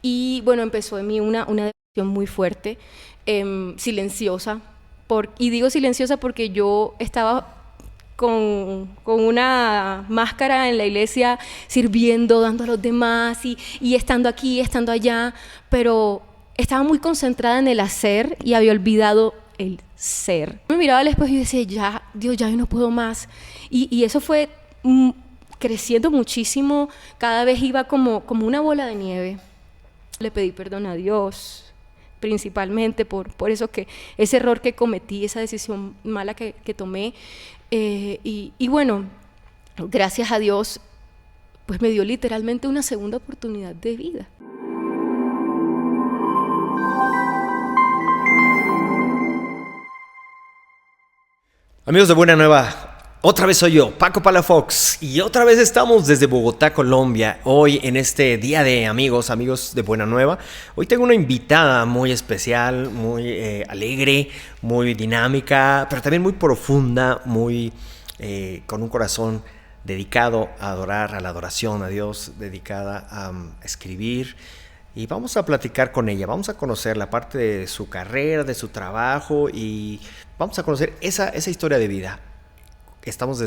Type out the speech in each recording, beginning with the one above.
Y bueno, empezó en mí una depresión muy fuerte, silenciosa. Y digo silenciosa porque yo estaba con una máscara en la iglesia, sirviendo, dando a los demás y estando aquí, estando allá, pero estaba muy concentrada en el hacer y había olvidado el ser. Me miraba al espejo y decía, ya, Dios, ya yo no puedo más. Y eso fue creciendo muchísimo, cada vez iba como una bola de nieve. Le pedí perdón a Dios, principalmente por eso ese error que cometí, esa decisión mala que tomé. Y bueno, gracias a Dios, pues me dio literalmente una segunda oportunidad de vida. Amigos de Buena Nueva, otra vez soy yo, Paco Palafox, y otra vez estamos desde Bogotá, Colombia. Hoy en este día de amigos de Buena Nueva, hoy tengo una invitada muy especial, muy alegre, muy dinámica, pero también muy profunda, muy con un corazón dedicado a adorar, a la adoración a Dios, dedicada a escribir. Y vamos a platicar con ella, vamos a conocer la parte de su carrera, de su trabajo, y vamos a conocer esa historia de vida. Estamos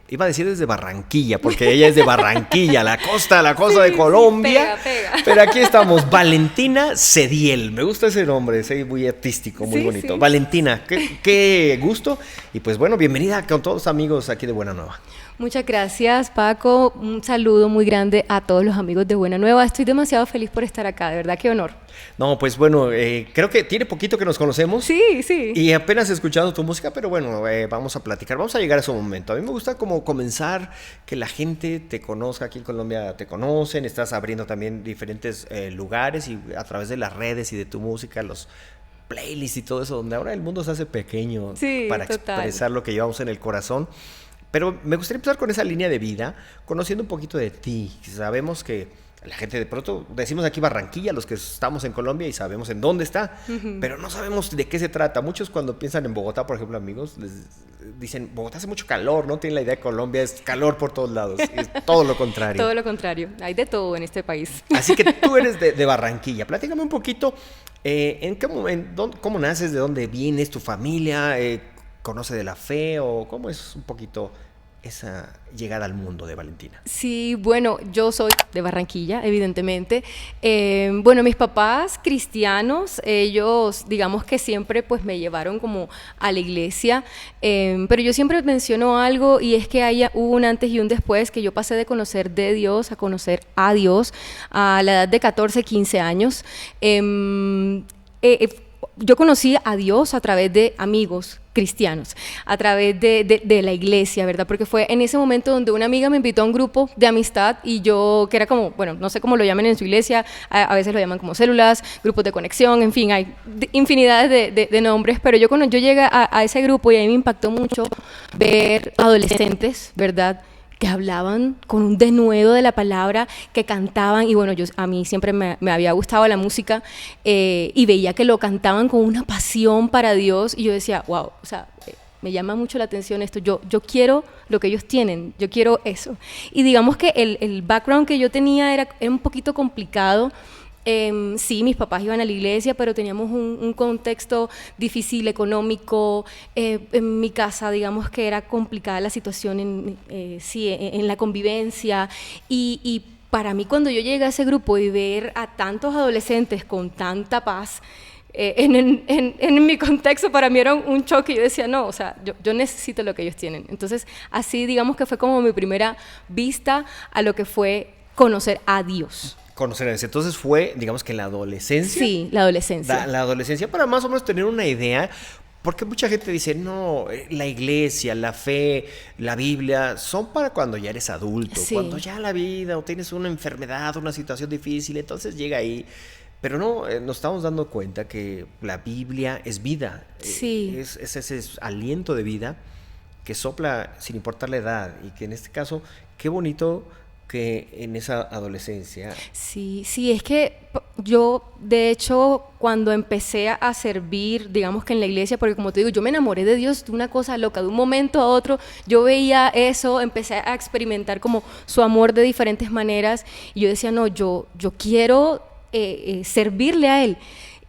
iba a decir desde Barranquilla, porque ella es de Barranquilla, la costa sí, de Colombia. Sí, pega. Pero aquí estamos, Valentina Cediel. Me gusta ese nombre, es muy artístico, muy bonito. Sí. Valentina, qué gusto. Y pues bueno, bienvenida con todos los amigos aquí de Buena Nueva. Muchas gracias, Paco. Un saludo muy grande a todos los amigos de Buena Nueva. Estoy demasiado feliz por estar acá, de verdad, qué honor. No, pues bueno, creo que tiene poquito que nos conocemos. Sí. Y apenas he escuchado tu música, pero bueno, vamos a platicar, vamos a llegar a ese momento. A mí me gusta como comenzar, que la gente te conozca, aquí en Colombia te conocen, estás abriendo también diferentes lugares y a través de las redes y de tu música, los playlists y todo eso, donde ahora el mundo se hace pequeño para expresar lo que llevamos en el corazón. Pero me gustaría empezar con esa línea de vida, conociendo un poquito de ti. Sabemos que la gente de pronto, decimos aquí Barranquilla, los que estamos en Colombia y sabemos en dónde está, pero no sabemos de qué se trata. Muchos cuando piensan en Bogotá, por ejemplo, amigos, les dicen, Bogotá hace mucho calor, no tienen la idea de Colombia, es calor por todos lados, es todo lo contrario. Todo lo contrario, hay de todo en este país. Así que tú eres de Barranquilla. Platícame un poquito, ¿cómo naces, de dónde vienes, tu familia, conoce de la fe o cómo es un poquito esa llegada al mundo de Valentina? Sí, bueno, yo soy de Barranquilla, evidentemente. Bueno, mis papás cristianos, ellos digamos que siempre pues me llevaron como a la iglesia, pero yo siempre menciono algo y es que hubo un antes y un después, que yo pasé de conocer de Dios a conocer a Dios a la edad de 14, 15 años. Yo conocí a Dios a través de amigos cristianos, a través de la iglesia, ¿verdad? Porque fue en ese momento donde una amiga me invitó a un grupo de amistad y yo, que era como, bueno, no sé cómo lo llaman en su iglesia, a veces lo llaman como células, grupos de conexión, en fin, hay infinidades de nombres, pero yo llegué a ese grupo y a mí me impactó mucho ver adolescentes, ¿verdad?, que hablaban con un denuedo de la palabra, que cantaban, y bueno, a mí siempre me había gustado la música, y veía que lo cantaban con una pasión para Dios, y yo decía, wow, o sea, me llama mucho la atención esto, yo quiero lo que ellos tienen, yo quiero eso. Y digamos que el background que yo tenía era un poquito complicado. Sí, mis papás iban a la iglesia, pero teníamos un contexto difícil, económico. En mi casa, digamos que era complicada la situación en la convivencia. Y para mí, cuando yo llegué a ese grupo y ver a tantos adolescentes con tanta paz, en mi contexto, para mí era un choque. Yo decía, no, o sea, yo necesito lo que ellos tienen. Entonces, así digamos que fue como mi primera vista a lo que fue conocer a Dios. Conocer a Dios. Entonces fue, digamos que en la adolescencia. Sí, la adolescencia. La adolescencia, para más o menos tener una idea, porque mucha gente dice, no, la iglesia, la fe, la Biblia, son para cuando ya eres adulto, sí, cuando ya la vida o tienes una enfermedad, una situación difícil, entonces llega ahí. Pero no, nos estamos dando cuenta que la Biblia es vida, sí, es ese aliento de vida que sopla sin importar la edad, y que en este caso, qué bonito que en esa adolescencia. Sí, es que yo, de hecho, cuando empecé a servir, digamos que en la iglesia, porque como te digo, yo me enamoré de Dios de una cosa loca, de un momento a otro, yo veía eso, empecé a experimentar como su amor de diferentes maneras, y yo decía, no, yo quiero servirle a Él.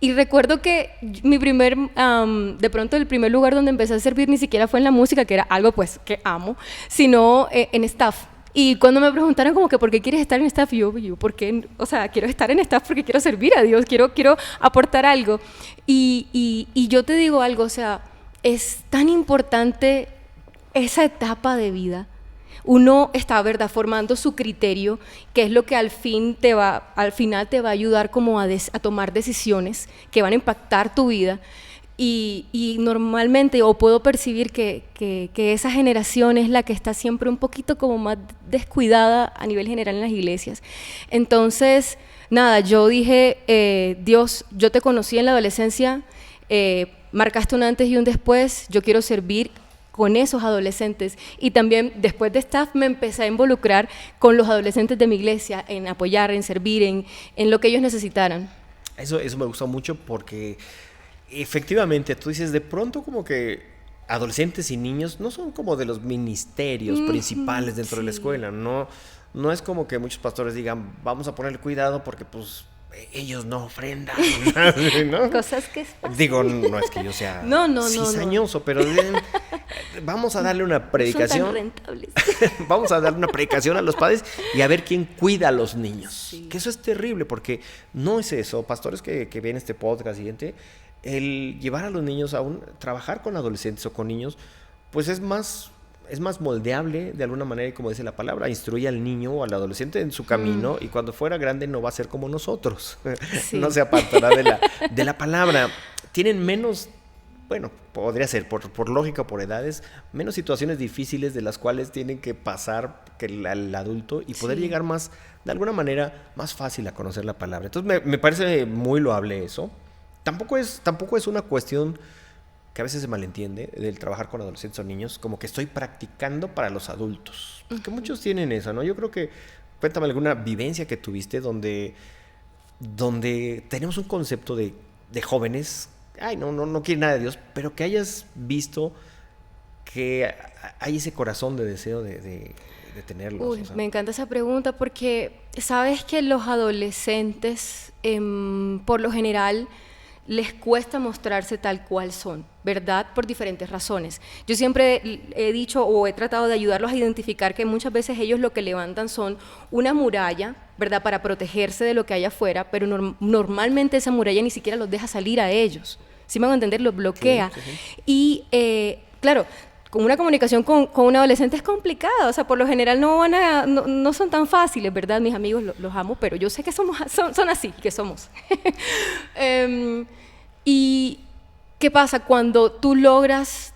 Y recuerdo que de pronto el primer lugar donde empecé a servir ni siquiera fue en la música, que era algo pues que amo, sino en staff. Y cuando me preguntaron como que ¿por qué quieres estar en staff? Yo ¿por qué? O sea, quiero estar en staff porque quiero servir a Dios, quiero aportar algo. Y yo te digo algo, o sea, es tan importante esa etapa de vida. Uno está, ¿verdad?, formando su criterio, que es lo que al final te va a ayudar como a tomar decisiones que van a impactar tu vida. Y normalmente, o puedo percibir que esa generación es la que está siempre un poquito como más descuidada a nivel general en las iglesias. Entonces, nada, yo dije, Dios, yo te conocí en la adolescencia, marcaste un antes y un después, yo quiero servir con esos adolescentes. Y también después de staff me empecé a involucrar con los adolescentes de mi iglesia, en apoyar, en servir, en lo que ellos necesitaran. Eso me gustó mucho porque efectivamente tú dices, de pronto como que adolescentes y niños no son como de los ministerios principales dentro de la escuela, no es como que muchos pastores digan, vamos a ponerle cuidado porque pues ellos no ofrendan, ¿no? Cosas que pasan. Digo, no es que yo sea cizañoso, pero vamos a darle una predicación. No son tan rentables. Vamos a darle una predicación a los padres y a ver quién cuida a los niños. Sí. Que eso es terrible porque no es eso. Pastores que ven este podcast y gente, el llevar a los niños trabajar con adolescentes o con niños, pues es más moldeable de alguna manera, y como dice la palabra, instruye al niño o al adolescente en su camino y cuando fuera grande no va a ser como nosotros. Sí. No se apartará de la palabra. Tienen menos, bueno, podría ser por lógica o por edades, menos situaciones difíciles de las cuales tienen que pasar que el adulto y poder llegar más, de alguna manera, más fácil a conocer la palabra. Entonces me parece muy loable eso. Tampoco es una cuestión que a veces se malentiende del trabajar con adolescentes o niños, como que estoy practicando para los adultos. Porque muchos tienen eso, ¿no? Yo creo que, cuéntame alguna vivencia que tuviste donde tenemos un concepto de jóvenes, no quieren nada de Dios, pero que hayas visto que hay ese corazón de deseo de tenerlos. Uy, o sea. Me encanta esa pregunta porque sabes que los adolescentes, por lo general, les cuesta mostrarse tal cual son, ¿verdad? Por diferentes razones. Yo siempre he dicho o he tratado de ayudarlos a identificar que muchas veces ellos lo que levantan son una muralla, ¿verdad? Para protegerse de lo que hay afuera, pero normalmente esa muralla ni siquiera los deja salir a ellos. ¿Sí me van a entender? Los bloquea. Sí, sí. Y, claro, con una comunicación con un adolescente es complicada, o sea, por lo general no son tan fáciles, ¿verdad? Mis amigos los amo, pero yo sé que son así, que somos. ¿Y qué pasa? Cuando tú logras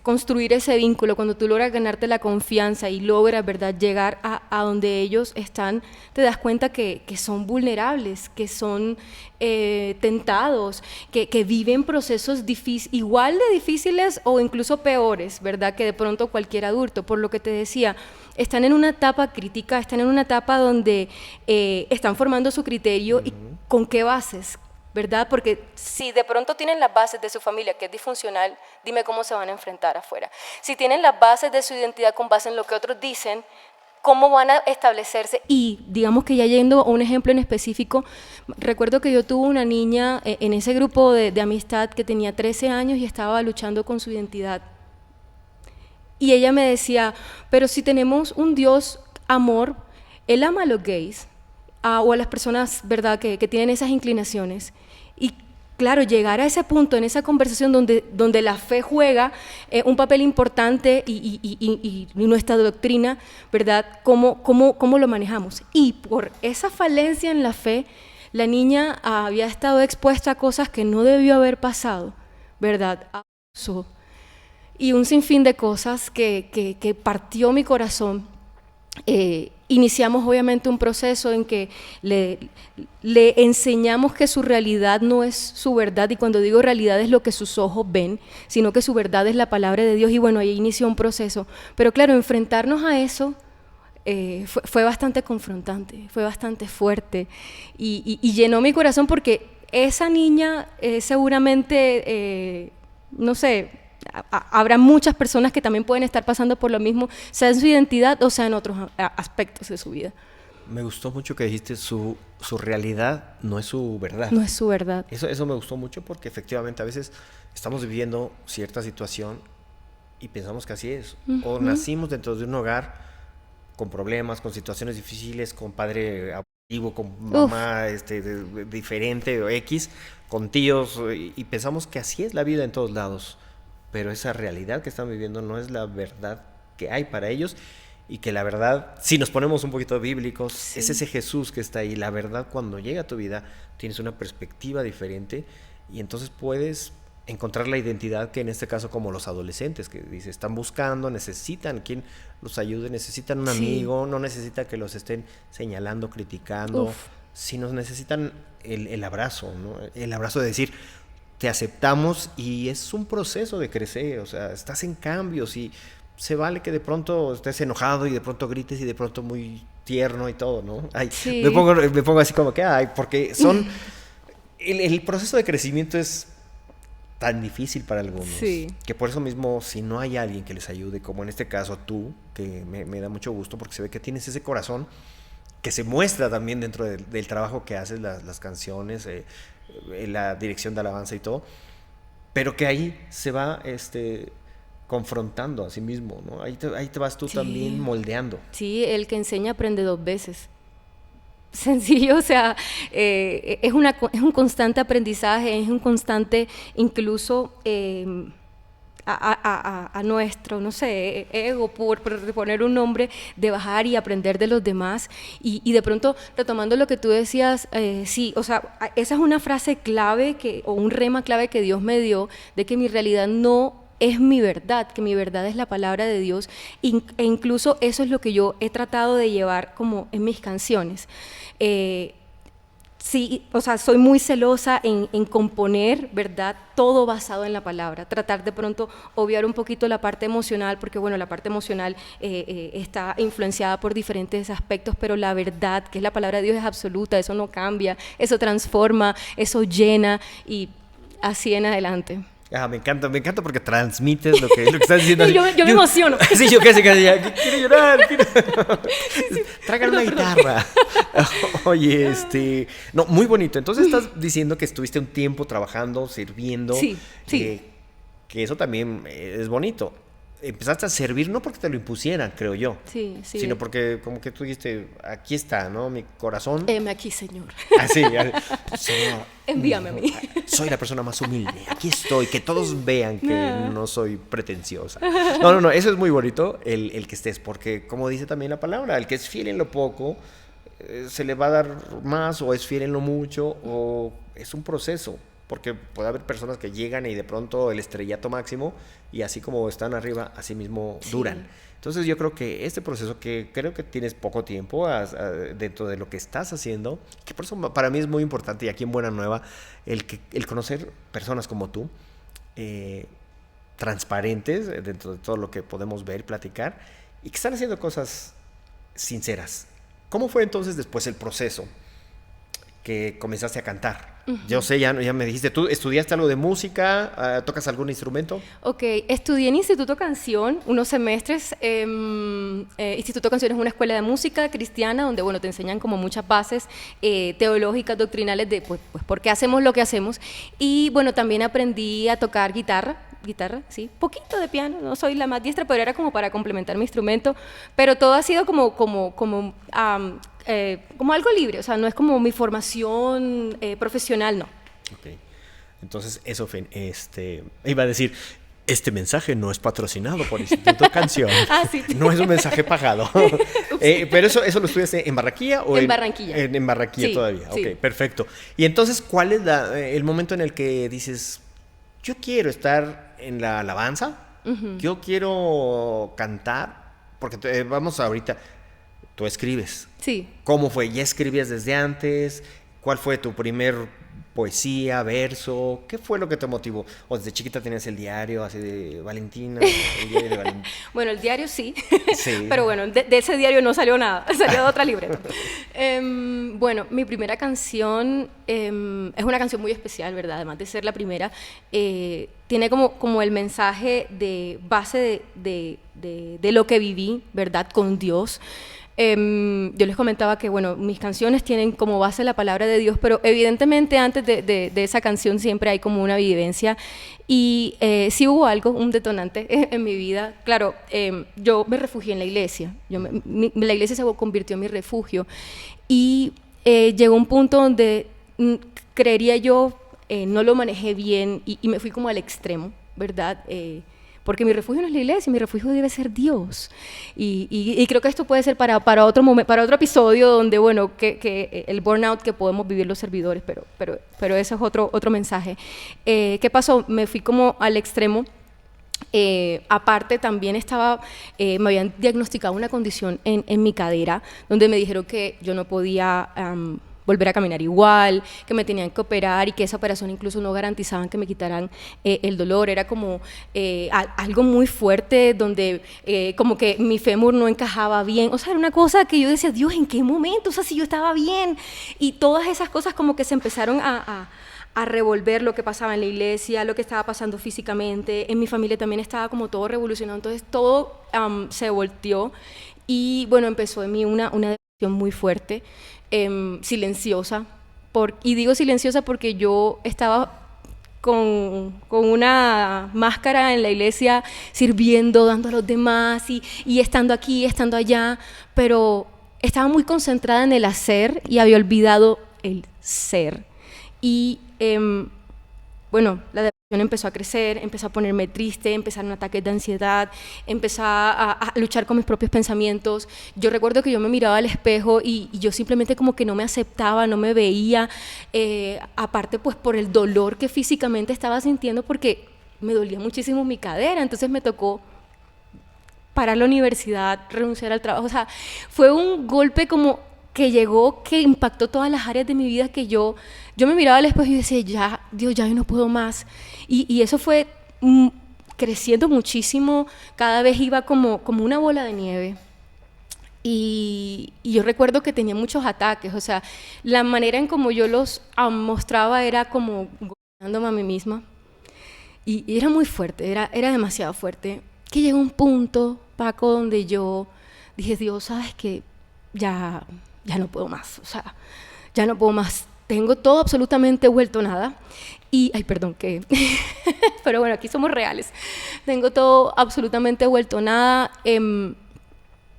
construir ese vínculo, cuando tú logras ganarte la confianza y logras, ¿verdad?, llegar a donde ellos están, te das cuenta que son vulnerables, que son tentados, que viven procesos igual de difíciles o incluso peores, ¿verdad?, que de pronto cualquier adulto. Por lo que te decía, están en una etapa crítica, están en una etapa donde están formando su criterio y con qué bases, ¿verdad? Porque si de pronto tienen las bases de su familia, que es disfuncional, dime cómo se van a enfrentar afuera. Si tienen las bases de su identidad con base en lo que otros dicen, ¿cómo van a establecerse? Y digamos que ya yendo a un ejemplo en específico, recuerdo que yo tuve una niña en ese grupo de amistad que tenía 13 años y estaba luchando con su identidad. Y ella me decía, pero si tenemos un Dios amor, Él ama a los gays, o a las personas, ¿verdad?, que tienen esas inclinaciones. Y claro, llegar a ese punto, en esa conversación donde la fe juega un papel importante y nuestra doctrina, ¿verdad?, ¿cómo lo manejamos? Y por esa falencia en la fe, la niña había estado expuesta a cosas que no debió haber pasado, ¿verdad?, abuso y un sinfín de cosas que partió mi corazón. Iniciamos obviamente un proceso en que le enseñamos que su realidad no es su verdad, y cuando digo realidad es lo que sus ojos ven, sino que su verdad es la palabra de Dios, y bueno, ahí inició un proceso. Pero claro, enfrentarnos a eso fue bastante confrontante, fue bastante fuerte y llenó mi corazón porque esa niña seguramente, no sé, habrá muchas personas que también pueden estar pasando por lo mismo, sea en su identidad o sea en otros aspectos de su vida. Me gustó mucho que dijiste su realidad no es su verdad. No es su verdad. Eso me gustó mucho porque efectivamente a veces estamos viviendo cierta situación y pensamos que así es. O nacimos dentro de un hogar con problemas, con situaciones difíciles, con padre abusivo, con mamá diferente o X, con tíos, y pensamos que así es la vida en todos lados. Pero esa realidad que están viviendo no es la verdad que hay para ellos, y que la verdad, si nos ponemos un poquito bíblicos, Sí. es ese Jesús que está ahí. La verdad, cuando llega a tu vida, tienes una perspectiva diferente y entonces puedes encontrar la identidad que en este caso, como los adolescentes, que dice, están buscando, necesitan quien los ayude, necesitan un amigo, no necesitan que los estén señalando, criticando, sino necesitan el abrazo, ¿no? El abrazo de decir, te aceptamos, y es un proceso de crecer, o sea, estás en cambios y se vale que de pronto estés enojado y de pronto grites y de pronto muy tierno y todo, ¿no? Ay, Sí. me pongo así como que, ay, porque son... el proceso de crecimiento es tan difícil para algunos, Sí. que por eso mismo, si no hay alguien que les ayude, como en este caso tú, que me da mucho gusto porque se ve que tienes ese corazón que se muestra también dentro del trabajo que haces, las canciones, la dirección de alabanza y todo, pero que ahí se va confrontando a sí mismo, ¿no? Ahí te vas tú también moldeando. Sí, el que enseña aprende 2 veces. Sencillo, o sea, es un constante aprendizaje, es un constante, incluso a nuestro, no sé, ego, por poner un nombre, de bajar y aprender de los demás. Y de pronto, retomando lo que tú decías, sí, o sea, esa es una frase clave o un rema clave que Dios me dio, de que mi realidad no es mi verdad, que mi verdad es la palabra de Dios, e incluso eso es lo que yo he tratado de llevar como en mis canciones. Sí, o sea, soy muy celosa en componer, ¿verdad? Todo basado en la palabra. Tratar de pronto obviar un poquito la parte emocional, porque bueno, la parte emocional está influenciada por diferentes aspectos, pero la verdad, que es la palabra de Dios, es absoluta, eso no cambia, eso transforma, eso llena, y así en adelante. Me encanta porque transmites lo que estás diciendo. yo me emociono. Sí, yo casi ya quiero llorar. Traigan una guitarra. Oye, no, muy bonito. Entonces estás diciendo que estuviste un tiempo trabajando, sirviendo. Sí. Que eso también es bonito. Empezaste a servir no porque te lo impusieran, creo yo. Sí. Sino porque como que tú dijiste, aquí está, ¿no? Mi corazón. Heme aquí, Señor. Así, Señor. Envíame a mí. Soy la persona más humilde. Aquí estoy. Que todos vean que no soy pretenciosa. No. Eso es muy bonito, el que estés. Porque como dice también la palabra, el que es fiel en lo poco, se le va a dar más, o es fiel en lo mucho, o es un proceso. Porque puede haber personas que llegan y de pronto el estrellato máximo, y así como están arriba, así mismo duran. Entonces yo creo que este proceso, que creo que tienes poco tiempo dentro de lo que estás haciendo, que por eso para mí es muy importante, y aquí en Buena Nueva, el conocer personas como tú, transparentes dentro de todo lo que podemos ver y platicar, y que están haciendo cosas sinceras. ¿Cómo fue entonces después el proceso que comenzaste a cantar? Yo sé, ya me dijiste, ¿tú estudiaste algo de música? ¿Tocas algún instrumento? Ok, estudié en Instituto Canción unos semestres. Instituto Canción es una escuela de música cristiana donde, bueno, te enseñan como muchas bases teológicas, doctrinales de, pues, por qué hacemos lo que hacemos. Y, bueno, también aprendí a tocar guitarra, sí, poquito de piano, no soy la más diestra, pero era como para complementar mi instrumento. Pero todo ha sido como algo libre, o sea, no es como mi formación profesional, no. Ok, entonces eso fue, iba a decir, este mensaje no es patrocinado por Instituto Canción. Sí. No es un mensaje pagado. Pero eso lo estudiaste en Barranquilla o en Barranquilla. En Barranquilla sí, todavía. Sí. Ok, perfecto. Y entonces, ¿cuál es el momento en el que dices, yo quiero estar en la alabanza, yo quiero cantar? Porque vamos ahorita, tú escribes. Sí. ¿Cómo fue? ¿Ya escribías desde antes? ¿Cuál fue tu primer poesía, verso? ¿Qué fue lo que te motivó? ¿O desde chiquita tenías el diario así de Valentina? El diario de Valentina? Bueno, el diario sí. Pero bueno, de ese diario no salió nada, salió de otra libreta. Bueno, mi primera canción es una canción muy especial, ¿verdad? Además de ser la primera, tiene como el mensaje de base de lo que viví, ¿verdad? Con Dios. Yo les comentaba que, bueno, mis canciones tienen como base la palabra de Dios, pero evidentemente antes de esa canción siempre hay como una vivencia y sí hubo algo, un detonante en mi vida. Claro, yo me refugié en la iglesia, la iglesia se convirtió en mi refugio y llegó un punto donde creería yo no lo manejé bien y me fui como al extremo, ¿verdad? Porque mi refugio no es la iglesia, mi refugio debe ser Dios. Y creo que esto puede ser para otro momento, para otro episodio donde, bueno, que el burnout que podemos vivir los servidores, pero ese es otro mensaje. ¿Qué pasó? Me fui como al extremo. Aparte también me habían diagnosticado una condición en mi cadera, donde me dijeron que yo no podía volver a caminar igual, que me tenían que operar y que esa operación incluso no garantizaban que me quitaran el dolor. Era como algo muy fuerte donde como que mi fémur no encajaba bien. O sea, era una cosa que yo decía, Dios, ¿en qué momento? O sea, si yo estaba bien. Y todas esas cosas como que se empezaron a revolver, lo que pasaba en la iglesia, lo que estaba pasando físicamente. En mi familia también estaba como todo revolucionado. Entonces todo se volteó y bueno, empezó en mí una depresión muy fuerte. Silenciosa, y digo silenciosa porque yo estaba con una máscara en la iglesia sirviendo, dando a los demás y estando aquí, estando allá, pero estaba muy concentrada en el hacer y había olvidado el ser. Y bueno, la depresión empezó a crecer, empezó a ponerme triste, empezaron ataques de ansiedad, empecé a luchar con mis propios pensamientos. Yo recuerdo que yo me miraba al espejo y yo simplemente como que no me aceptaba, no me veía, aparte pues por el dolor que físicamente estaba sintiendo porque me dolía muchísimo mi cadera, entonces me tocó parar la universidad, renunciar al trabajo. O sea, fue un golpe como que llegó, que impactó todas las áreas de mi vida, que yo me miraba al espejo y decía, ya, Dios, ya yo no puedo más. Y eso fue creciendo muchísimo, cada vez iba como una bola de nieve. Y yo recuerdo que tenía muchos ataques, o sea, la manera en como yo los mostraba era como gozándome a mí misma. Y era muy fuerte, era demasiado fuerte. Que llegó un punto, Paco, donde yo dije, Dios, ¿sabes qué? Ya no puedo más, o sea, ya no puedo más. Tengo todo absolutamente vuelto nada. Y, ay, perdón, que... pero bueno, aquí somos reales. Tengo todo absolutamente vuelto nada.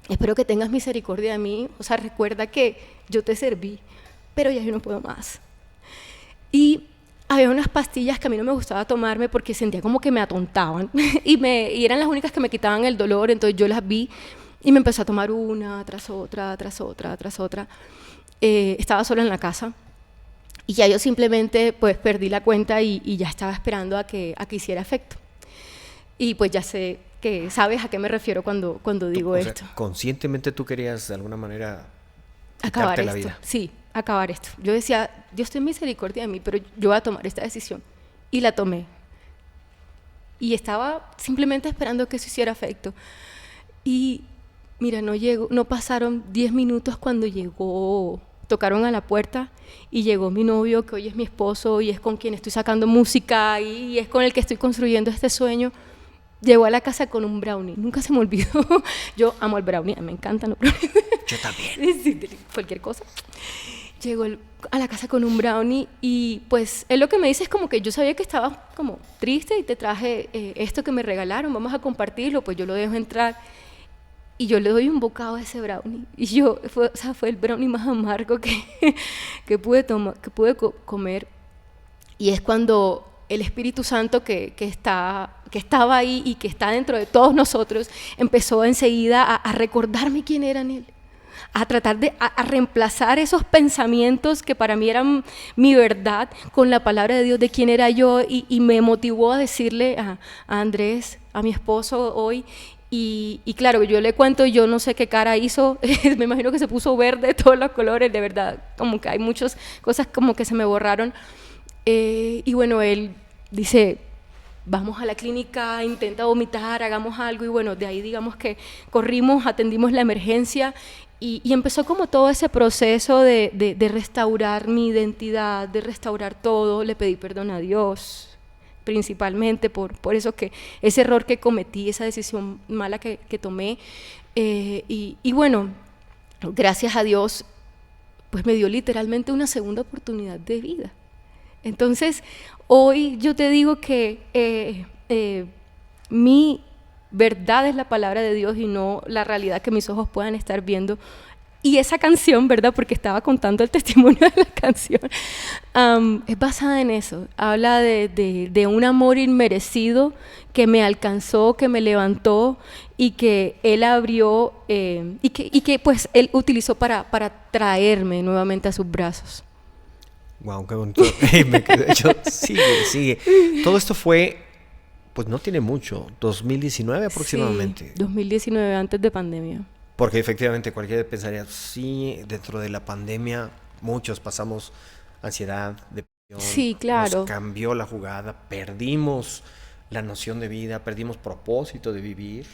Espero que tengas misericordia de mí. O sea, recuerda que yo te serví, pero ya yo no puedo más. Y había unas pastillas que a mí no me gustaba tomarme porque sentía como que me atontaban y eran las únicas que me quitaban el dolor, entonces yo las vi y me empecé a tomar una tras otra, tras otra, tras otra. Estaba sola en la casa y ya yo simplemente pues perdí la cuenta y ya estaba esperando a que hiciera efecto. Y pues ya sé que sabes a qué me refiero cuando digo esto. Sea, conscientemente tú querías de alguna manera acabar la esto. vida. Sí, acabar esto. Yo decía, Dios ten misericordia de mí, pero yo voy a tomar esta decisión. Y la tomé. Y estaba simplemente esperando que eso hiciera efecto. Y mira, no pasaron 10 minutos cuando tocaron a la puerta y llegó mi novio, que hoy es mi esposo y es con quien estoy sacando música y es con el que estoy construyendo este sueño. Llegó a la casa con un brownie, nunca se me olvidó. Yo amo el brownie, me encantan los brownies. Yo también. Sí, cualquier cosa. Llegó a la casa con un brownie y pues él lo que me dice es como que yo sabía que estaba como triste y te traje esto que me regalaron, vamos a compartirlo, pues yo lo dejo entrar y yo le doy un bocado a ese brownie y fue el brownie más amargo que pude comer. Y es cuando el Espíritu Santo que estaba ahí y que está dentro de todos nosotros empezó enseguida a recordarme quién era en él, a tratar de reemplazar esos pensamientos que para mí eran mi verdad con la palabra de Dios de quién era yo y me motivó a decirle a Andrés, a mi esposo hoy. Y claro, yo le cuento, yo no sé qué cara hizo, me imagino que se puso verde, todos los colores, de verdad, como que hay muchas cosas como que se me borraron. Y bueno, él dice, vamos a la clínica, intenta vomitar, hagamos algo, y bueno, de ahí digamos que corrimos, atendimos la emergencia, y empezó como todo ese proceso de restaurar mi identidad, de restaurar todo. Le pedí perdón a Dios, principalmente por ese error que cometí, esa decisión mala que tomé, y bueno, gracias a Dios, pues me dio literalmente una segunda oportunidad de vida. Entonces, hoy yo te digo que mi verdad es la palabra de Dios y no la realidad que mis ojos puedan estar viendo. Y esa canción, ¿verdad? Porque estaba contando el testimonio de la canción, es basada en eso. Habla de un amor inmerecido que me alcanzó, que me levantó y que Él abrió y que pues Él utilizó para traerme nuevamente a sus brazos. Wow, qué bonito. Sigue. Todo esto fue, pues no tiene mucho, 2019 aproximadamente. Sí, 2019, antes de pandemia. Porque efectivamente cualquiera pensaría, sí, dentro de la pandemia muchos pasamos ansiedad, depresión. Sí, claro. Nos cambió la jugada, perdimos la noción de vida, perdimos propósito de vivir.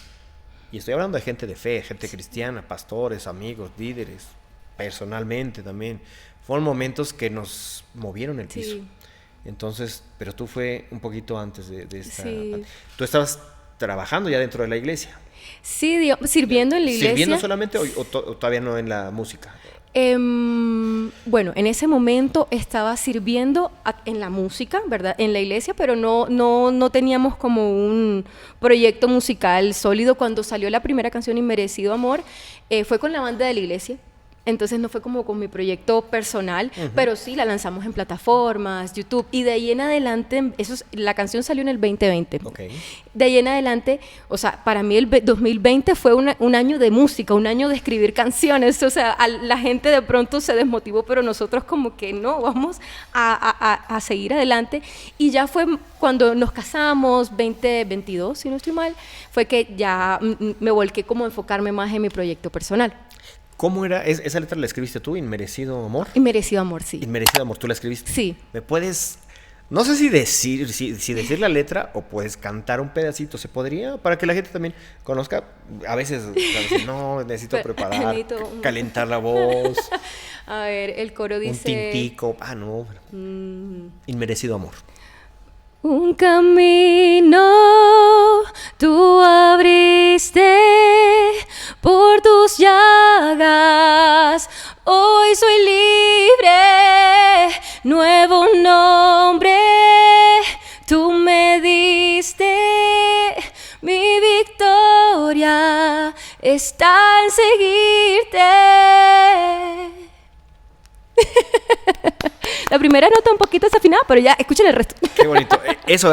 Y estoy hablando de gente de fe, gente cristiana, pastores, amigos, líderes, personalmente también. Fueron momentos que nos movieron el piso. Sí. Entonces, pero tú fue un poquito antes de esta... Sí. Tú estabas trabajando ya dentro de la iglesia. Sí, sirviendo en la iglesia. ¿Sirviendo solamente o todavía no en la música? Bueno, en ese momento estaba sirviendo en la música, ¿verdad? En la iglesia, pero no teníamos como un proyecto musical sólido. Cuando salió la primera canción, Inmerecido Amor, fue con la banda de la iglesia. Entonces no fue como con mi proyecto personal, pero sí la lanzamos en plataformas, YouTube, y de ahí en adelante, la canción salió en el 2020. Okay. De ahí en adelante, o sea, para mí el 2020 fue un año de música, un año de escribir canciones, o sea, la gente de pronto se desmotivó, pero nosotros como que no, vamos a seguir adelante, y ya fue cuando nos casamos, 2022, si no estoy mal, fue que ya me volqué como a enfocarme más en mi proyecto personal. ¿Cómo era? ¿Esa letra la escribiste tú, Inmerecido Amor? Inmerecido Amor, sí. Inmerecido Amor, ¿tú la escribiste? Sí. ¿Me puedes, no sé si decir la letra o puedes cantar un pedacito? ¿Se podría? Para que la gente también conozca. A veces, no, necesito preparar, calentar la voz. A ver, el coro dice... Un tintico. No. Inmerecido Amor. Un camino tú abriste por tus llagas, hoy soy libre, nuevo nombre tú me diste, mi victoria está en seguirte. La primera nota un poquito desafinada, pero ya escuchen el resto. Qué bonito. Eso,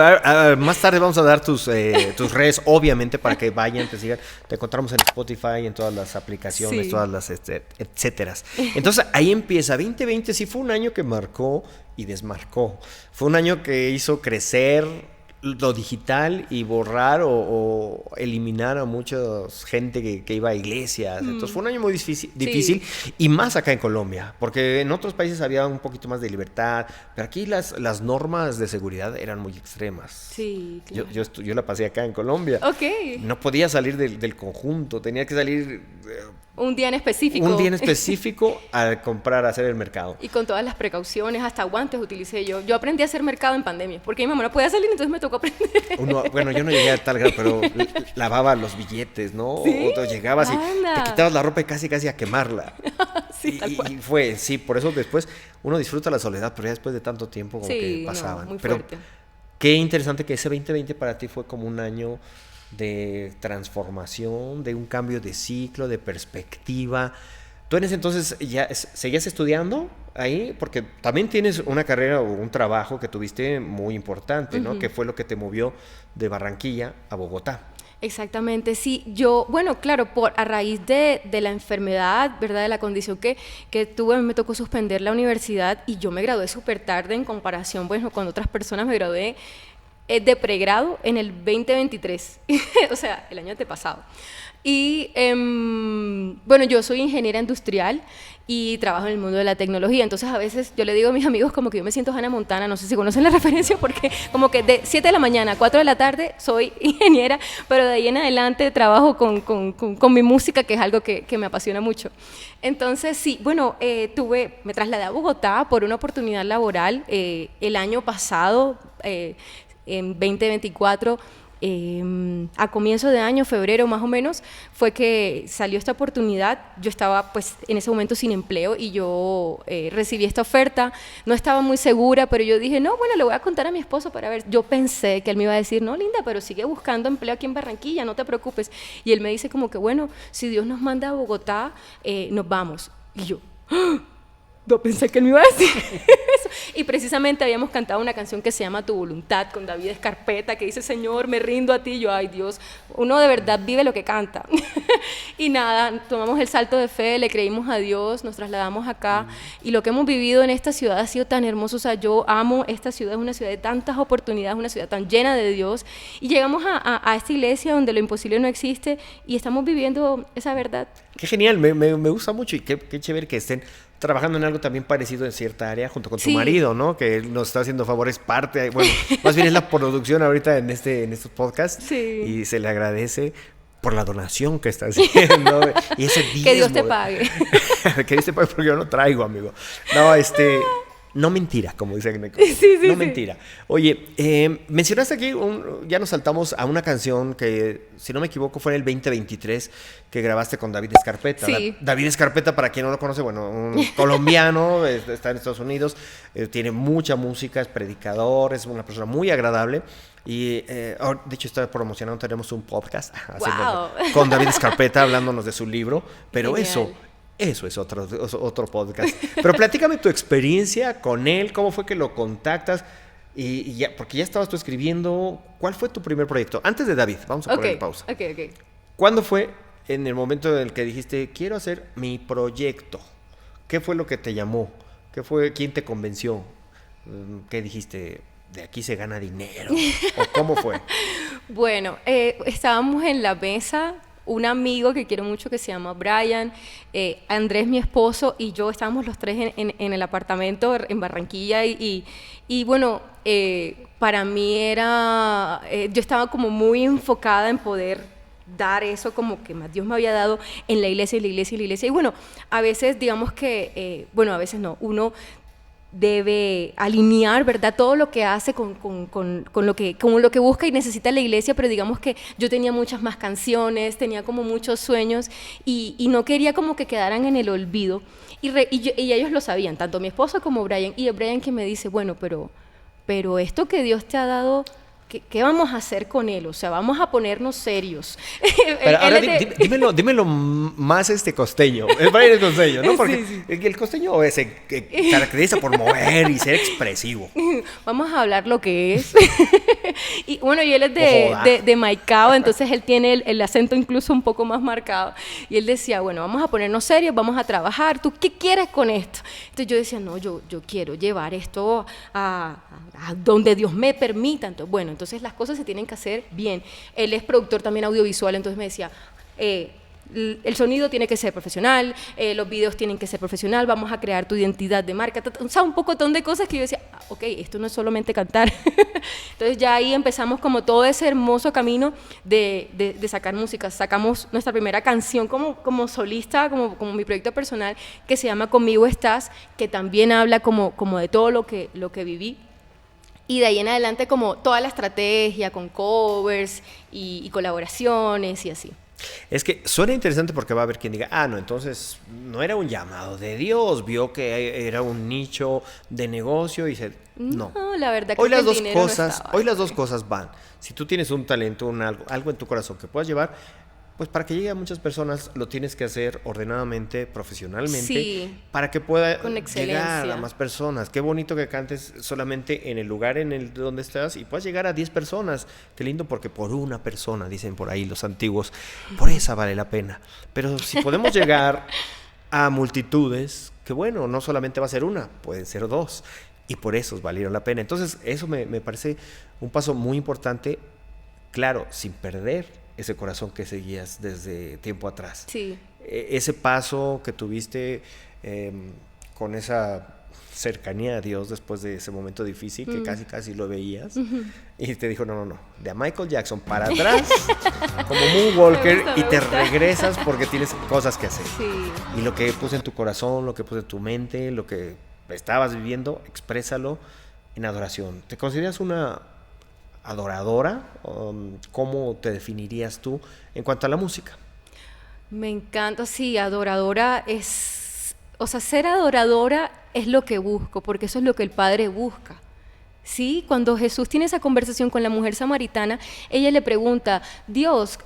más tarde vamos a dar tus redes, obviamente, para que vayan, te sigan. Te encontramos en Spotify, en todas las aplicaciones, sí. Todas las etcétera. Entonces, ahí empieza. 2020 sí fue un año que marcó y desmarcó. Fue un año que hizo crecer lo digital y borrar o eliminar a mucha gente que iba a iglesias. Entonces fue un año muy difícil sí. Y más acá en Colombia, porque en otros países había un poquito más de libertad, pero aquí las normas de seguridad eran muy extremas. Sí, claro. Yo la pasé acá en Colombia. Okay. No podía salir del conjunto, tenía que salir... un día en específico. Un día en específico a comprar, a hacer el mercado. Y con todas las precauciones, hasta guantes utilicé yo. Yo aprendí a hacer mercado en pandemia, porque mi mamá no podía salir, entonces me tocó aprender. Bueno, yo no llegué a tal grado, pero lavaba los billetes, ¿no? ¿Sí? O llegabas y te quitabas la ropa y casi a quemarla. Sí, tal cual. Y fue, sí, por eso después uno disfruta la soledad, pero ya después de tanto tiempo como que pasaban. No, muy pero fuerte. Qué interesante que ese 2020 para ti fue como un año de transformación, de un cambio de ciclo, de perspectiva. ¿Tú en ese entonces ya seguías estudiando ahí? Porque también tienes una carrera o un trabajo que tuviste muy importante, ¿no? Que fue lo que te movió de Barranquilla a Bogotá. Exactamente, sí. Yo, bueno, claro, a raíz de la enfermedad, ¿verdad? De la condición que tuve, a mí me tocó suspender la universidad y yo me gradué súper tarde en comparación, bueno, con otras personas me gradué de pregrado en el 2023, o sea, el año antepasado. Y bueno, yo soy ingeniera industrial y trabajo en el mundo de la tecnología, entonces a veces yo le digo a mis amigos como que yo me siento Hannah Montana, no sé si conocen la referencia, porque como que de 7 de la mañana a 4 de la tarde soy ingeniera, pero de ahí en adelante trabajo con mi música, que es algo que me apasiona mucho. Entonces sí, bueno, me trasladé a Bogotá por una oportunidad laboral el año pasado, en 2024, a comienzo de año, febrero más o menos, fue que salió esta oportunidad. Yo estaba pues en ese momento sin empleo y yo recibí esta oferta. No estaba muy segura, pero yo dije, no, bueno, le voy a contar a mi esposo para ver. Yo pensé que él me iba a decir, no, Linda, pero sigue buscando empleo aquí en Barranquilla, no te preocupes. Y él me dice como que, bueno, si Dios nos manda a Bogotá, nos vamos. Y yo, ¡ah! No pensé que él me iba a decir eso. Y precisamente habíamos cantado una canción que se llama Tu Voluntad con David Escarpeta, que dice, Señor, me rindo a ti. Y yo, ay Dios, uno de verdad vive lo que canta. Y nada, tomamos el salto de fe, le creímos a Dios, nos trasladamos acá. Y lo que hemos vivido en esta ciudad ha sido tan hermoso. O sea, yo amo esta ciudad, es una ciudad de tantas oportunidades, una ciudad tan llena de Dios. Y llegamos a esta iglesia donde lo imposible no existe y estamos viviendo esa verdad. Qué genial, me gusta mucho y qué chévere que estén trabajando en algo también parecido en cierta área junto con tu marido, ¿no? Que él nos está haciendo favores parte, bueno, más bien es la producción ahorita en estos podcasts y se le agradece por la donación que está haciendo y ese diezmo. Que Dios te pague. Que Dios te pague porque yo no traigo, amigo. No, no mentira, como dicen en el no mentira. Oye, mencionaste aquí, ya nos saltamos a una canción que, si no me equivoco, fue en el 2023 que grabaste con David Escarpeta. Sí. David Escarpeta, para quien no lo conoce, bueno, un colombiano, está en Estados Unidos, tiene mucha música, es predicador, es una persona muy agradable. Y de hecho está promocionando, tenemos un podcast con David Escarpeta hablándonos de su libro, pero Genial. Eso es otro podcast. Pero platícame tu experiencia con él, cómo fue que lo contactas, y ya, porque ya estabas tú escribiendo. ¿Cuál fue tu primer proyecto? Antes de David, vamos a poner pausa. Ok. ¿Cuándo fue en el momento en el que dijiste, quiero hacer mi proyecto? ¿Qué fue lo que te llamó? ¿Quién te convenció? ¿Qué dijiste? De aquí se gana dinero. ¿O cómo fue? Bueno, estábamos en la mesa, un amigo que quiero mucho que se llama Brian, Andrés, mi esposo, y yo estábamos los tres en el apartamento en Barranquilla y bueno, para mí era, yo estaba como muy enfocada en poder dar eso como que más Dios me había dado en la iglesia. Y bueno, a veces digamos que, a veces no, uno debe alinear, ¿verdad? Todo lo que hace con lo que busca y necesita la iglesia, pero digamos que yo tenía muchas más canciones, tenía como muchos sueños y no quería como que quedaran en el olvido y ellos lo sabían, tanto mi esposo como Brian, y Brian que me dice, bueno, pero esto que Dios te ha dado, ¿qué vamos a hacer con él? O sea, vamos a ponernos serios. Pero ahora dímelo más costeño. El Brian es costeño, ¿no? Porque Sí. el costeño se caracteriza por mover y ser expresivo. Vamos a hablar lo que es. Y bueno, y él es de Maicao, entonces él tiene el acento incluso un poco más marcado. Y él decía, bueno, vamos a ponernos serios, vamos a trabajar. ¿Tú qué quieres con esto? Entonces yo decía, no, yo quiero llevar esto a donde Dios me permita. Entonces, bueno, entonces las cosas se tienen que hacer bien. Él es productor también audiovisual, entonces me decía, el sonido tiene que ser profesional, los videos tienen que ser profesional, vamos a crear tu identidad de marca, o sea, un pocotón de cosas que yo decía, ok, esto no es solamente cantar. Entonces ya ahí empezamos como todo ese hermoso camino de sacar música. Sacamos nuestra primera canción como solista, como mi proyecto personal, que se llama Conmigo Estás, que también habla como de todo lo que viví. Y de ahí en adelante como toda la estrategia con covers y colaboraciones y así. Es que suena interesante porque va a haber quien diga, no, entonces no era un llamado de Dios, vio que era un nicho de negocio y no. No, la verdad que Hoy el dinero no estaba. Hoy las dos cosas van. Si tú tienes un talento, algo en tu corazón que puedas llevar, pues para que llegue a muchas personas lo tienes que hacer ordenadamente, profesionalmente, para que pueda llegar a más personas. Qué bonito que cantes solamente en el lugar donde estás y puedas llegar a 10 personas. Qué lindo, porque por una persona, dicen por ahí los antiguos, por esa vale la pena. Pero si podemos llegar a multitudes, que bueno, no solamente va a ser una, pueden ser 2. Y por eso valieron la pena. Entonces eso me parece un paso muy importante, claro, sin perder ese corazón que seguías desde tiempo atrás. Sí. Ese paso que tuviste con esa cercanía a Dios después de ese momento difícil, que casi lo veías, y te dijo, no, de a Michael Jackson para atrás, como Moonwalker, y te regresas porque tienes cosas que hacer. Sí. Y lo que puse en tu corazón, lo que puse en tu mente, lo que estabas viviendo, exprésalo en adoración. ¿Te consideras una adoradora. ¿Cómo te definirías tú en cuanto a la música? Me encanta, sí, adoradora es, o sea, ser adoradora es lo que busco, porque eso es lo que el Padre busca. Sí, cuando Jesús tiene esa conversación con la mujer samaritana, ella le pregunta, Dios,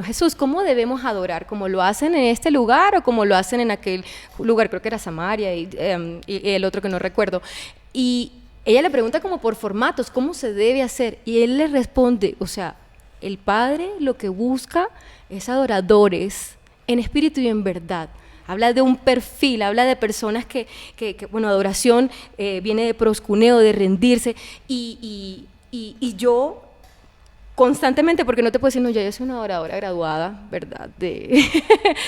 Jesús, ¿cómo debemos adorar? ¿Cómo lo hacen en este lugar o como lo hacen en aquel lugar? Creo que era Samaria y el otro que no recuerdo. Y ella le pregunta como por formatos, ¿cómo se debe hacer? Y él le responde, o sea, el Padre lo que busca es adoradores en espíritu y en verdad. Habla de un perfil, habla de personas que adoración viene de proscuneo, de rendirse, y yo constantemente, porque no te puedo decir, no, ya yo soy una adoradora graduada, ¿verdad?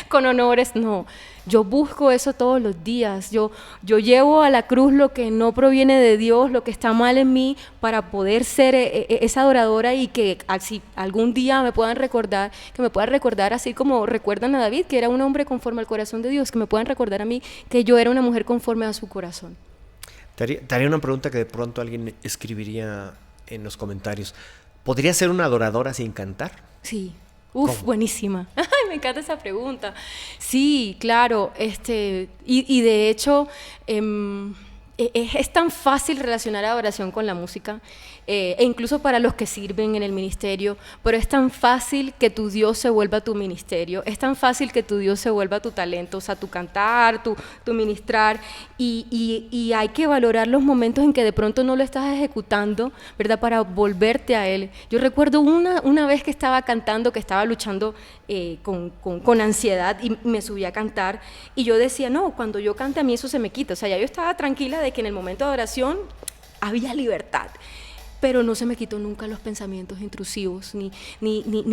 Con honores, no. Yo busco eso todos los días. Yo llevo a la cruz lo que no proviene de Dios, lo que está mal en mí, para poder ser esa adoradora y que así algún día me puedan recordar, que me puedan recordar así como recuerdan a David, que era un hombre conforme al corazón de Dios, que me puedan recordar a mí que yo era una mujer conforme a su corazón. Te haría una pregunta que de pronto alguien escribiría en los comentarios. ¿Podría ser una adoradora sin cantar? Sí. Buenísima. Ay, me encanta esa pregunta. Sí, claro. Y de hecho, es tan fácil relacionar adoración con la música, e incluso para los que sirven en el ministerio, pero es tan fácil que tu Dios se vuelva tu ministerio, es tan fácil que tu Dios se vuelva tu talento, o sea, tu cantar, tu ministrar, y hay que valorar los momentos en que de pronto no lo estás ejecutando, ¿verdad?, para volverte a Él. Yo recuerdo una vez que estaba cantando, que estaba luchando con ansiedad, y me subí a cantar, y yo decía, no, cuando yo cante a mí eso se me quita, o sea, ya yo estaba tranquila de que en el momento de adoración había libertad, pero no se me quitó nunca los pensamientos intrusivos ni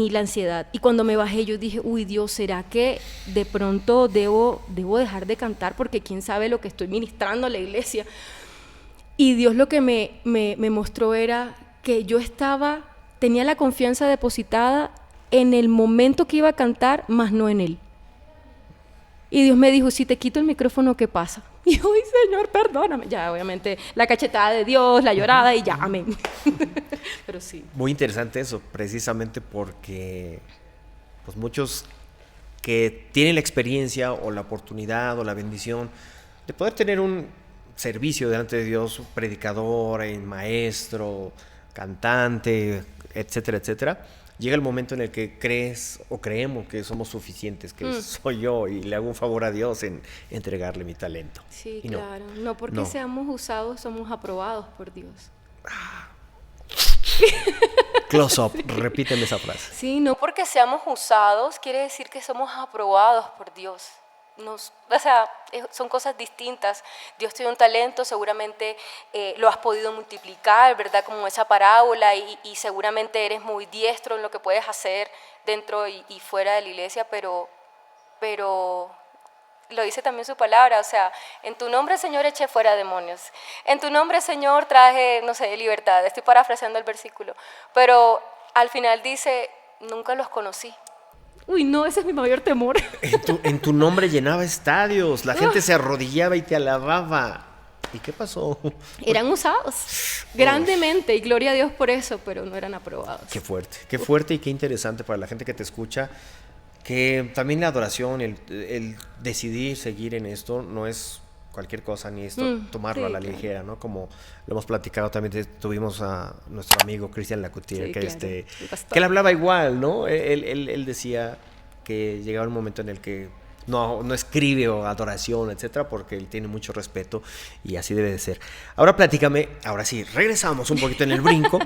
la ansiedad. Y cuando me bajé yo dije, uy Dios, ¿será que de pronto debo dejar de cantar? Porque quién sabe lo que estoy ministrando a la iglesia. Y Dios lo que me mostró era que yo tenía la confianza depositada en el momento que iba a cantar, más no en Él. Y Dios me dijo, si te quito el micrófono, ¿qué pasa? Y yo, ay, Señor, perdóname. Ya, obviamente, la cachetada de Dios, la llorada y ya, amén. Pero sí. Muy interesante eso, precisamente porque pues muchos que tienen la experiencia o la oportunidad o la bendición de poder tener un servicio delante de Dios, un predicador, un maestro, cantante, etcétera, etcétera, llega el momento en el que crees o creemos que somos suficientes, que soy yo y le hago un favor a Dios en entregarle mi talento. Sí, y claro. No porque seamos usados, somos aprobados por Dios. Close up, repíteme esa frase. Sí, no porque seamos usados quiere decir que somos aprobados por Dios. Son cosas distintas. Dios te dio un talento, seguramente lo has podido multiplicar, ¿verdad? Como esa parábola, y seguramente eres muy diestro en lo que puedes hacer dentro y fuera de la iglesia, pero lo dice también su palabra, o sea, en tu nombre, Señor, eché fuera demonios. En tu nombre, Señor, traje, no sé, libertad. Estoy parafraseando el versículo, pero al final dice, nunca los conocí. Uy, no, ese es mi mayor temor. En tu nombre llenaba estadios, la gente se arrodillaba y te alababa. ¿Y qué pasó? Eran usados grandemente, y gloria a Dios por eso, pero no eran aprobados. Qué fuerte y qué interesante para la gente que te escucha, que también la adoración, el decidir seguir en esto, no es cualquier cosa, ni esto tomarlo a la ligera, ¿no? Como lo hemos platicado, también tuvimos a nuestro amigo Cristian Lacutier, que él hablaba igual, ¿no? Él decía que llegaba un momento en el que no escribe o adoración, etcétera, porque él tiene mucho respeto y así debe de ser. Ahora platícame, ahora sí, regresamos un poquito en el brinco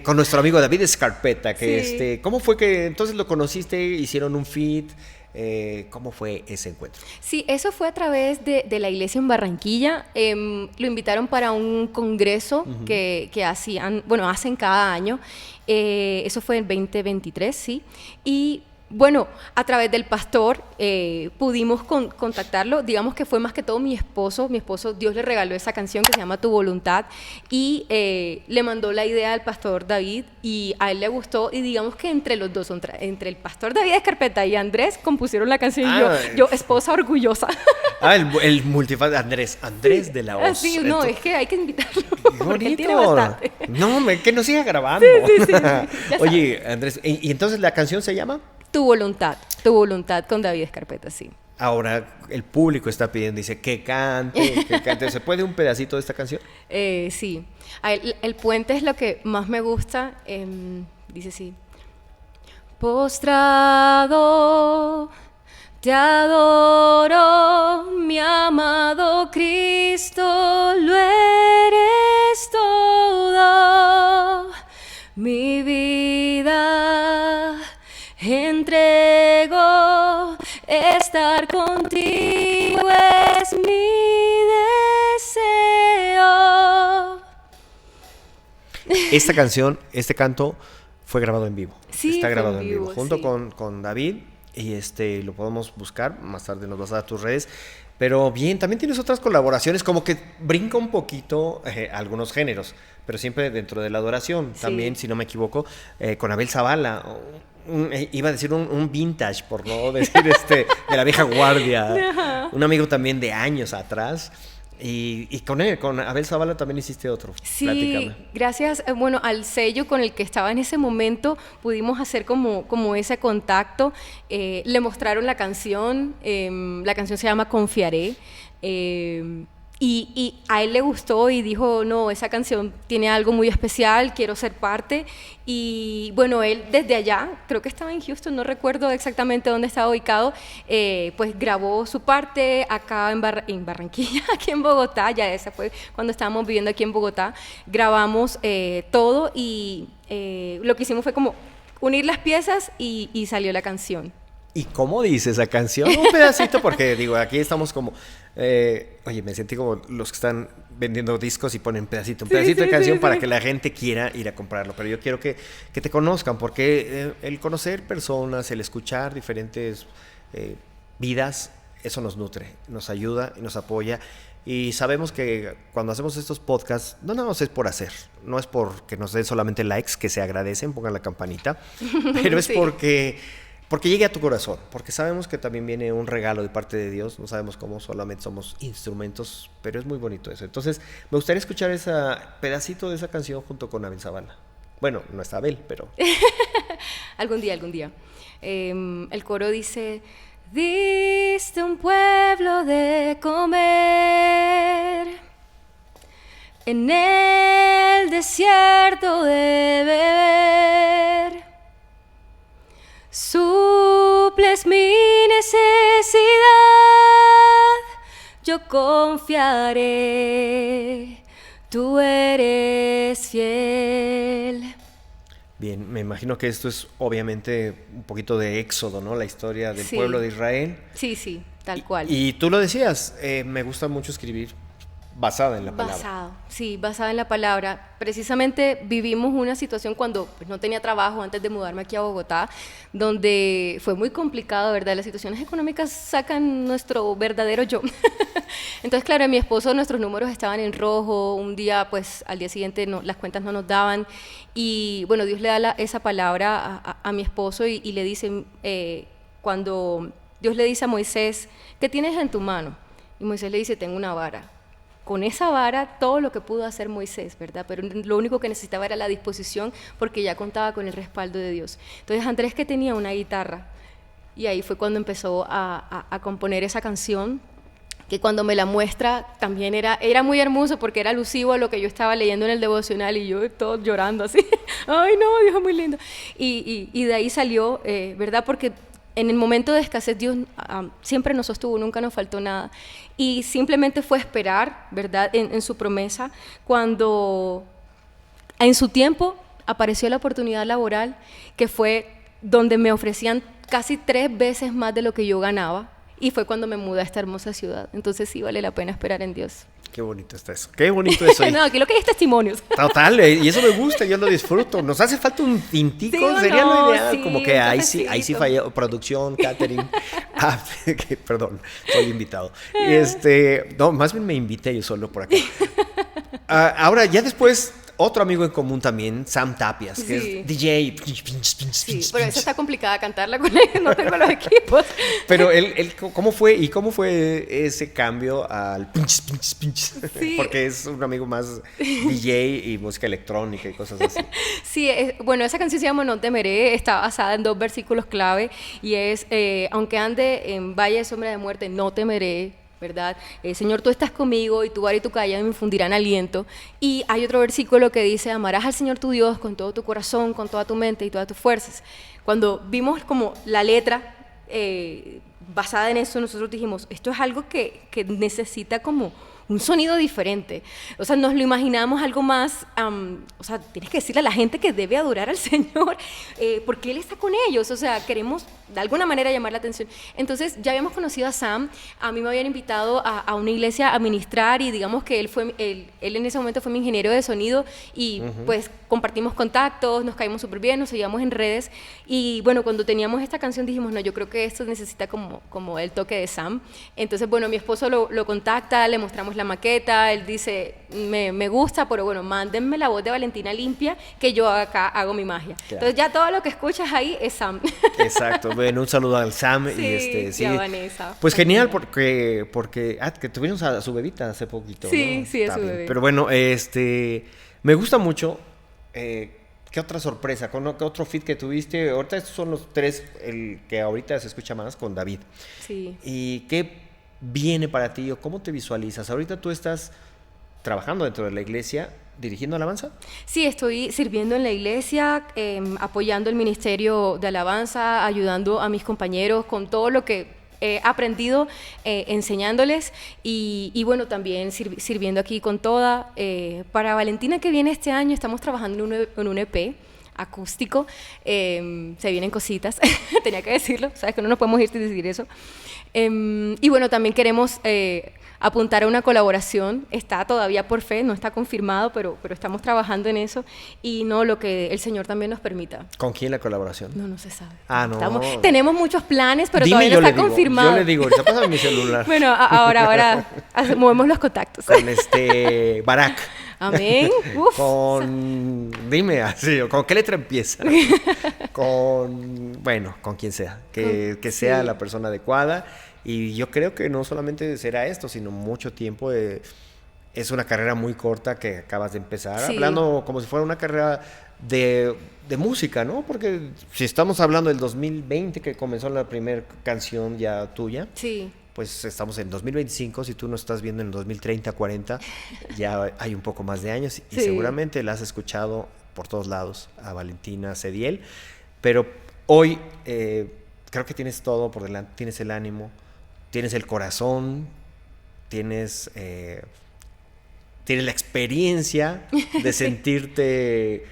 con nuestro amigo David Scarpetta, que ¿cómo fue que entonces lo conociste? ¿Hicieron un feat? ¿Cómo fue ese encuentro? Sí, eso fue a través de la iglesia en Barranquilla. Lo invitaron para un congreso que hacen cada año. Eso fue en 2023, sí. Y Bueno, a través del pastor pudimos contactarlo, digamos que fue más que todo mi esposo, Dios le regaló esa canción que se llama Tu Voluntad y le mandó la idea al pastor David y a él le gustó y digamos que entre los dos, entre el pastor David Escarpeta y Andrés compusieron la canción y yo esposa orgullosa. El multifacético, Andrés de la Hoz. Sí, no, es que hay que invitarlo. Bonito. Él tiene bastante. No, que nos siga grabando. Sí. Oye, Andrés, ¿y entonces la canción se llama? Tu voluntad con David Escarpeta, sí. Ahora el público está pidiendo, dice, que cante. ¿Se puede un pedacito de esta canción? Sí. El puente es lo que más me gusta. Dice así. Postrado, te adoro, mi amado Cristo, lo eres todo. Mi vida entrego, estar contigo es mi deseo. Esta canción, este canto fue grabado en vivo. Sí, está grabado en vivo. Junto sí. con David y lo podemos buscar, más tarde nos vas a dar tus redes. Pero bien, también tienes otras colaboraciones, como que brinca un poquito algunos géneros, pero siempre dentro de la adoración. Sí. También, si no me equivoco, con Abel Zavala, iba a decir un vintage, por no decir de la vieja guardia, un amigo también de años atrás. Y con él, con Abel Zavala también hiciste otro. Sí, Platícame. gracias al sello con el que estaba en ese momento, pudimos hacer como ese contacto. Le mostraron la canción se llama Confiaré. Y a él le gustó y dijo, no, esa canción tiene algo muy especial, quiero ser parte. Y bueno, él desde allá, creo que estaba en Houston, no recuerdo exactamente dónde estaba ubicado, pues grabó su parte acá en Barranquilla, aquí en Bogotá, ya esa fue cuando estábamos viviendo aquí en Bogotá, grabamos todo y lo que hicimos fue como unir las piezas y salió la canción. ¿Y cómo dice esa canción? Un pedacito, porque digo, aquí estamos como... oye, me sentí como los que están vendiendo discos y ponen un pedacito de canción para que la gente quiera ir a comprarlo. Pero yo quiero que te conozcan, porque el conocer personas, el escuchar diferentes vidas, eso nos nutre, nos ayuda y nos apoya. Y sabemos que cuando hacemos estos podcasts, no nada más es por hacer, no es porque nos den solamente likes, que se agradecen, pongan la campanita, pero es porque llegue a tu corazón, porque sabemos que también viene un regalo de parte de Dios, no sabemos cómo, solamente somos instrumentos, pero es muy bonito eso. Entonces, me gustaría escuchar ese pedacito de esa canción junto con Abel Zavala. Bueno, no está Abel, pero... algún día. El coro dice, diste un pueblo de comer, en el desierto de beber. Suples mi necesidad, yo confiaré, tú eres fiel. Bien, me imagino que esto es obviamente un poquito de Éxodo, ¿no? La historia del pueblo de Israel. Sí, tal cual. Y tú lo decías, me gusta mucho escribir basada en la palabra. Basada en la palabra. Precisamente vivimos una situación cuando no tenía trabajo antes de mudarme aquí a Bogotá, donde fue muy complicado, ¿verdad? Las situaciones económicas sacan nuestro verdadero yo. Entonces, claro, mi esposo, nuestros números estaban en rojo, un día, pues, al día siguiente las cuentas no nos daban, y bueno, Dios le da esa palabra a mi esposo y le dice, cuando Dios le dice a Moisés, ¿qué tienes en tu mano? Y Moisés le dice, tengo una vara. Con esa vara, todo lo que pudo hacer Moisés, ¿verdad? Pero lo único que necesitaba era la disposición, porque ya contaba con el respaldo de Dios. Entonces, Andrés, que tenía una guitarra, y ahí fue cuando empezó a componer esa canción, que cuando me la muestra también era muy hermoso, porque era alusivo a lo que yo estaba leyendo en el devocional, y yo todo llorando así, ¡ay no, Dios es muy lindo! Y de ahí salió, ¿verdad? Porque en el momento de escasez Dios siempre nos sostuvo, nunca nos faltó nada. Y simplemente fue esperar, ¿verdad?, en su promesa, cuando en su tiempo apareció la oportunidad laboral, que fue donde me ofrecían casi 3 veces más de lo que yo ganaba, y fue cuando me mudé a esta hermosa ciudad. Entonces sí vale la pena esperar en Dios. Qué bonito está eso. Qué bonito eso. No, aquí lo que hay es testimonios. Total, y eso me gusta, yo lo disfruto. Nos hace falta un tintico, ¿Sí o sería no? lo ideal. Sí, como que un ahí sí cafecito. falló, producción, catering. Perdón, soy invitado. No, más bien me invité yo solo por acá. Ahora, ya después, otro amigo en común también, Sam Tapias, que Sí. es DJ. Sí, pero esa está complicada cantarla con él, no tengo los equipos. Pero ¿cómo fue? ¿Y cómo fue ese cambio al pinch? Sí. Porque es un amigo más DJ y música electrónica y cosas así. Sí, bueno, esa canción se llama No temeré, está basada en 2 versículos clave y es, aunque ande en valle de sombra de muerte, no temeré, ¿verdad? Señor, tú estás conmigo y tu vara y tu callado me infundirán aliento. Y hay otro versículo que dice, amarás al Señor tu Dios con todo tu corazón, con toda tu mente y todas tus fuerzas. Cuando vimos como la letra basada en eso, nosotros dijimos, esto es algo que necesita como un sonido diferente. O sea, nos lo imaginamos algo más, o sea, tienes que decirle a la gente que debe adorar al Señor, porque Él está con ellos. O sea, queremos de alguna manera llamar la atención. Entonces, ya habíamos conocido a Sam, a mí me habían invitado a una iglesia a ministrar y digamos que él en ese momento fue mi ingeniero de sonido y pues compartimos contactos, nos caímos súper bien, nos seguíamos en redes y bueno, cuando teníamos esta canción dijimos, no, yo creo que esto necesita como el toque de Sam. Entonces, bueno, mi esposo lo contacta, le mostramos la maqueta, él dice, me gusta, pero bueno, mándenme la voz de Valentina limpia, que yo acá hago mi magia. Claro. Entonces ya todo lo que escuchas ahí es Sam. Exacto, bueno, un saludo al Sam Sí, y a Vanessa. Pues genial También. porque que tuvimos a su bebita hace poquito, Sí, ¿no? sí, es Está su bien. bebé. Pero bueno, me gusta mucho. ¿Qué otra sorpresa? ¿Qué otro feat que tuviste? Ahorita estos son los 3, el que ahorita se escucha más con David. Sí. ¿Y qué viene para ti o cómo te visualizas? Ahorita tú estás trabajando dentro de la iglesia, dirigiendo alabanza. Sí, estoy sirviendo en la iglesia, apoyando el ministerio de alabanza, ayudando a mis compañeros con todo lo que he aprendido, enseñándoles y bueno, también sirviendo aquí con toda. Para Valentina que viene este año estamos trabajando en un EP acústico, se vienen cositas, tenía que decirlo, sabes que no nos podemos ir sin decir eso. Y bueno, también queremos apuntar a una colaboración, está todavía por fe, no está confirmado, pero estamos trabajando en eso y no lo que el Señor también nos permita. ¿Con quién la colaboración? No se sabe. Ah, no. Tenemos muchos planes, pero Dime, todavía no está confirmado. Yo le digo, ahorita pásame mi celular. Bueno, ahora movemos los contactos. Con Barak. Amén. Uf. Dime así, ¿con qué letra empieza? Con quien sea, que sea sí. la persona adecuada. Y yo creo que no solamente será esto, sino mucho tiempo. Es una carrera muy corta que acabas de empezar, Sí. hablando como si fuera una carrera de música, ¿no? Porque si estamos hablando del 2020, que comenzó la primera canción ya tuya, Sí. pues estamos en 2025, si tú no estás viendo en 2030, 40, ya hay un poco más de años y Sí. seguramente la has escuchado por todos lados a Valentina Cediel, pero hoy creo que tienes todo por delante, tienes el ánimo, tienes el corazón, tienes la experiencia de sentirte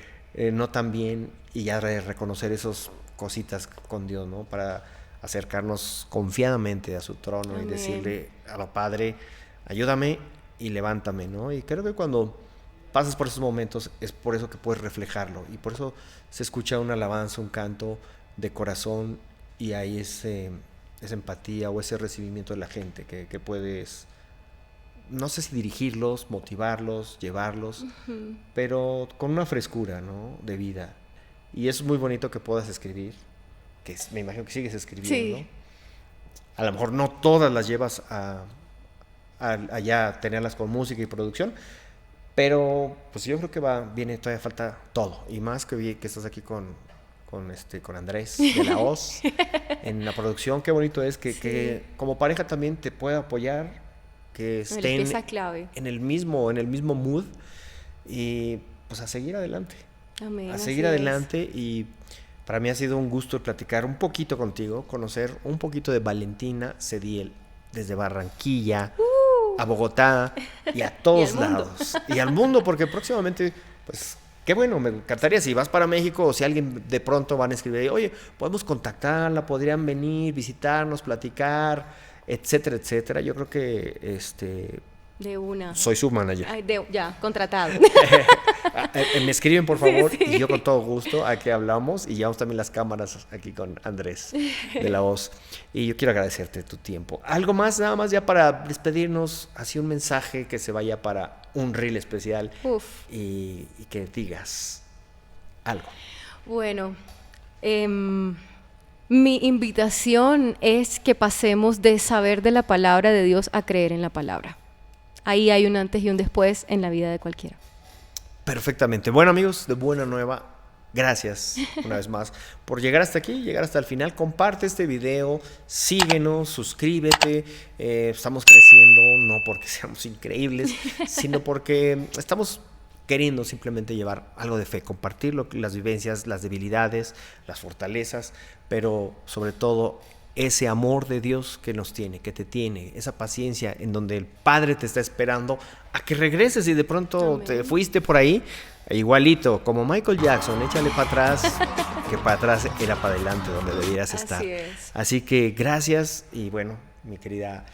no tan bien y ya reconocer esas cositas con Dios, ¿no? Para acercarnos confiadamente a su trono. Amén. Y decirle a la Padre, ayúdame y levántame, ¿no? Y creo que cuando pasas por esos momentos es por eso que puedes reflejarlo y por eso se escucha una alabanza, un canto de corazón y hay esa empatía o ese recibimiento de la gente que puedes, no sé si dirigirlos, motivarlos, llevarlos, pero con una frescura, ¿no? De vida. Y es muy bonito que puedas escribir, me imagino que sigues escribiendo. Sí. A lo mejor no todas las llevas allá a tenerlas con música y producción, pero pues yo creo que todavía falta todo. Y más que estás aquí con Andrés de la Hoz en la producción. Qué bonito es que como pareja también te pueda apoyar, que estén en el mismo mood y pues a seguir adelante. Amén, a seguir adelante y para mí ha sido un gusto platicar un poquito contigo, conocer un poquito de Valentina Cediel desde Barranquilla a Bogotá y a todos lados. Y al mundo, porque próximamente, pues, qué bueno, me encantaría si vas para México o si alguien de pronto van a escribir, oye, podemos contactarla, podrían venir, visitarnos, platicar, etcétera, etcétera. Yo creo que De una. Soy su manager. Ay, ya, contratado. Me escriben, por favor, Sí. y yo con todo gusto aquí hablamos y llevamos también las cámaras aquí con Andrés de La Voz. Y yo quiero agradecerte tu tiempo. Algo más, nada más ya para despedirnos, así un mensaje que se vaya para un reel especial y que digas algo. Bueno, mi invitación es que pasemos de saber de la palabra de Dios a creer en la palabra. Ahí hay un antes y un después en la vida de cualquiera. Perfectamente. Bueno, amigos de Buena Nueva, gracias una vez más por llegar hasta aquí, llegar hasta el final. Comparte este video, síguenos, suscríbete. Estamos creciendo, no porque seamos increíbles, sino porque estamos queriendo simplemente llevar algo de fe, compartir las vivencias, las debilidades, las fortalezas, pero sobre todo ese amor de Dios que nos tiene, que te tiene, esa paciencia en donde el Padre te está esperando a que regreses y de pronto Amén. te fuiste por ahí, igualito, como Michael Jackson, échale para atrás, que para atrás era para adelante donde debieras estar. Así es. Así que gracias y bueno, mi querida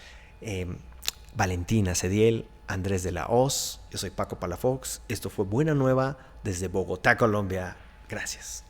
Valentina Cediel, Andrés de la Hoz, yo soy Paco Palafox, esto fue Buena Nueva desde Bogotá, Colombia. Gracias.